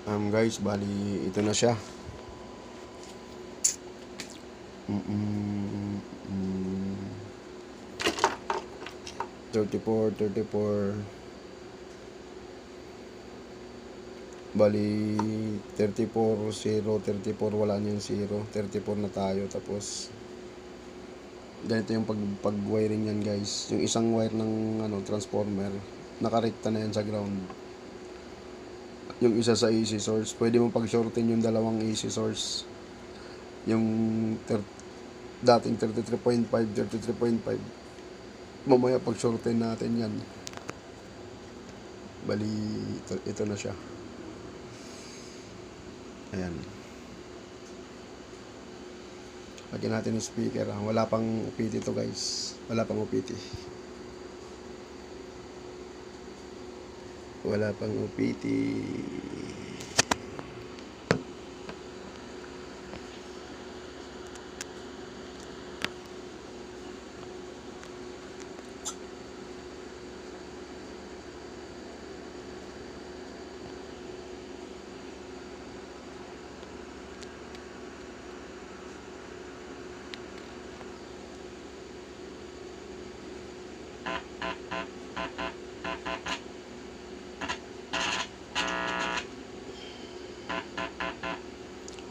Guys, bali ito na siya. mm, mm, 34 bali 34 0 34 wala niyang 0, 34 na tayo. Tapos ganito yung pag wiring yan guys. Yung isang wire ng transformer nakarekta na yan sa ground. Yung isa sa AC source, pwede mo pag shorten yung dalawang AC source. Yung dating 33.5 mamaya pag shorten natin yan. Bali ito na siya. Ayan, lagyan natin yung speaker. Wala pang UPT to guys, wala pang UPT, wala pang UPT.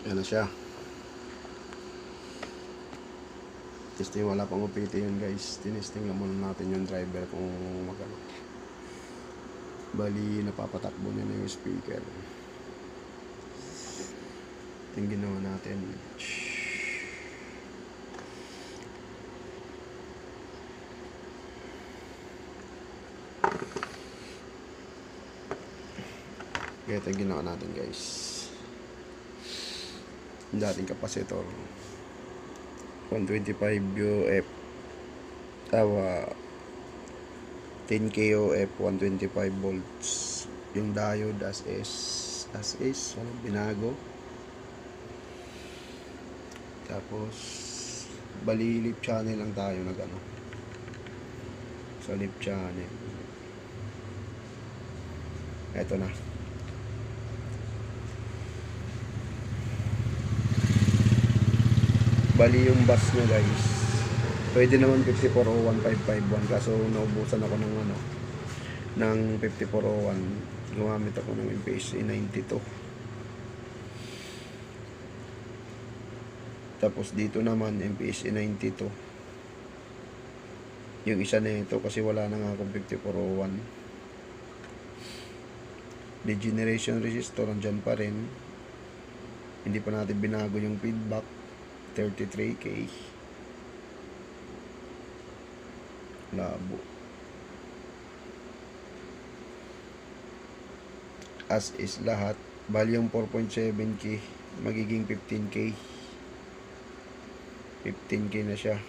Ayan na siya. Testing, wala pang UPT yun guys. Tinesting lang muna natin yung driver kung magano. Bali napapatakbo niya na yung speaker. Yung ginawa natin. Ito yung ginawa natin guys. Yung dating capacitor 125 UF, tawa 10 KOF, 125 volts. Yung diode as is binago. Tapos bali lip channel lang tayo sa lip channel. Eto na. Bali yung bus nyo guys, pwede naman 5401551, kaso naubusan ako ng 5401. Gumamit ako ng MPSA 92. Tapos dito naman MPSA 92. Yung isa na ito kasi wala na nga akong 5401. Degeneration resistor andyan pa rin, hindi pa natin binago yung feedback 33K. Labo. As is lahat. Bali yung 4.7K magiging 15K. 15K na siya.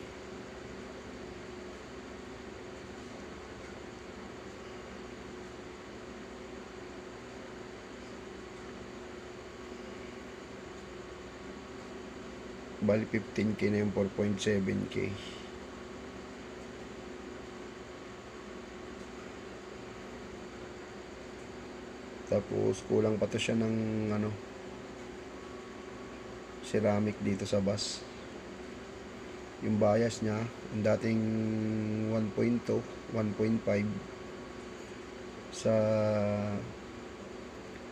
Bali 15K na yung 4.7K. Tapos kulang pa to siya ng ceramic dito sa bus. Yung bias niya, yung dating 1.2, 1.5 sa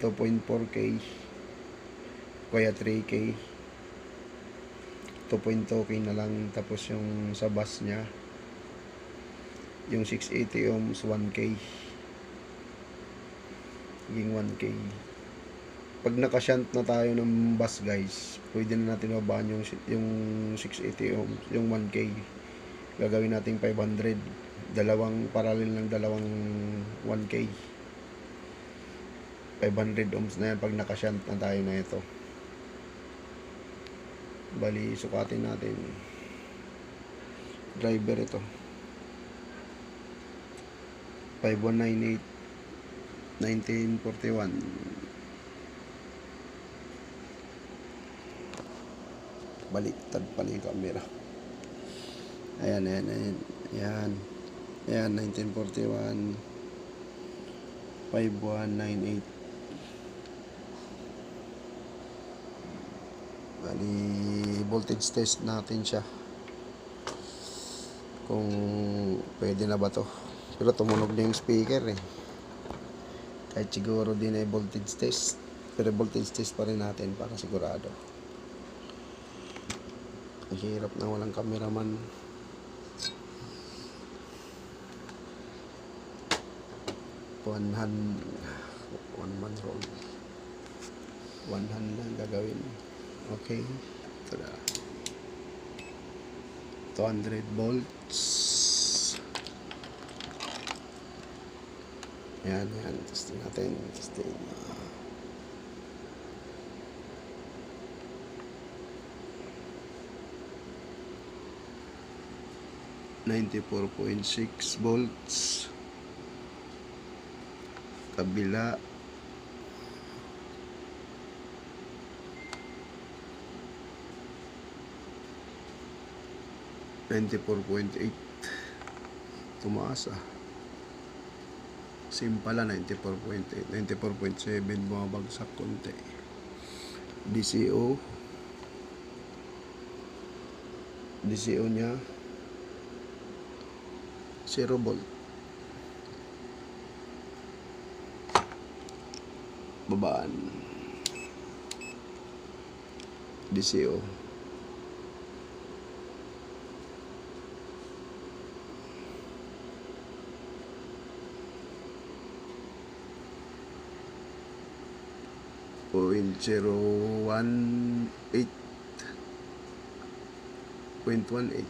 2.4K kaya 3K, 2.2K na lang. Tapos yung sa bus niya, yung 680 ohms 1K, naging 1K. Pag nakashunt na tayo ng bus guys, pwede na natin mabaan yung 680 ohms, yung 1K. Gagawin natin 500, dalawang parallel ng dalawang 1K. 500 ohms na yan pag nakashunt na tayo na ito. Bali sukatin natin. Driver ito 5198 1941. Baliktad pala yung camera. Ayan 1941 5198. Bali, voltage test natin siya. Kung pwede na ba to. Pero tumunog na yung speaker eh. Kahit siguro din ay voltage test. Pero voltage test pa rin natin para sigurado. Ang hirap na walang cameraman. One man roll. One hand lang gagawin. Okay. Ito na. 200 volts. Yan. Testing natin. Testing. 94.6 volts. Kabila. $94.8. Tumaas ah. Same pala, 94.8. 94.7, bumabagsak konti. DCO niya 0 volt. Babaan. DCO. .018 .18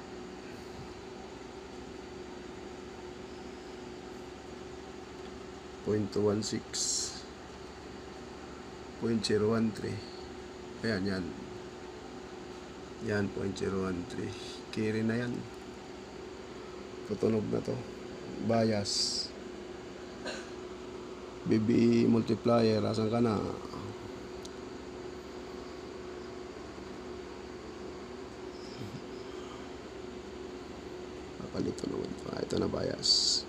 .16 .013. Ayan. Yan, 0.013. Carry na yan. Tutunog na to. Bias. BB multiplier. Asan ka na? Papalito naman. Ito na bias.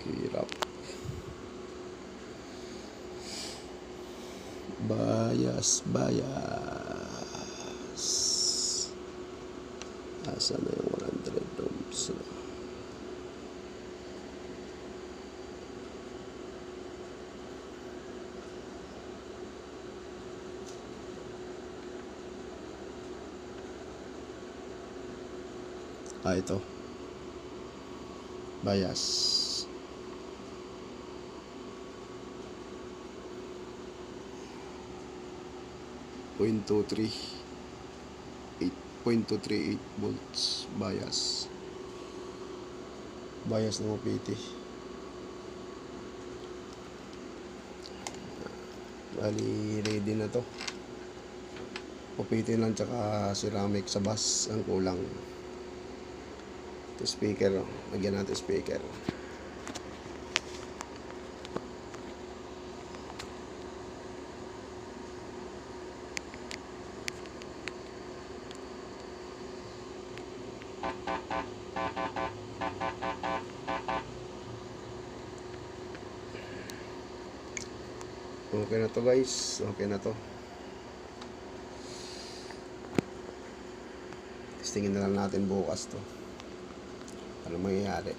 Hirap. Bias. Asa na yung 100 ohms? Ito. Bias. 0.238 volts bias na mapiti. Bali ready na to. Mapiti lang tsaka ceramic sa bus ang kulang. Ito speaker, lagyan natin speaker. Okay na to guys, okay na to. Testingin na lang natin bukas to. Ano mangyayari?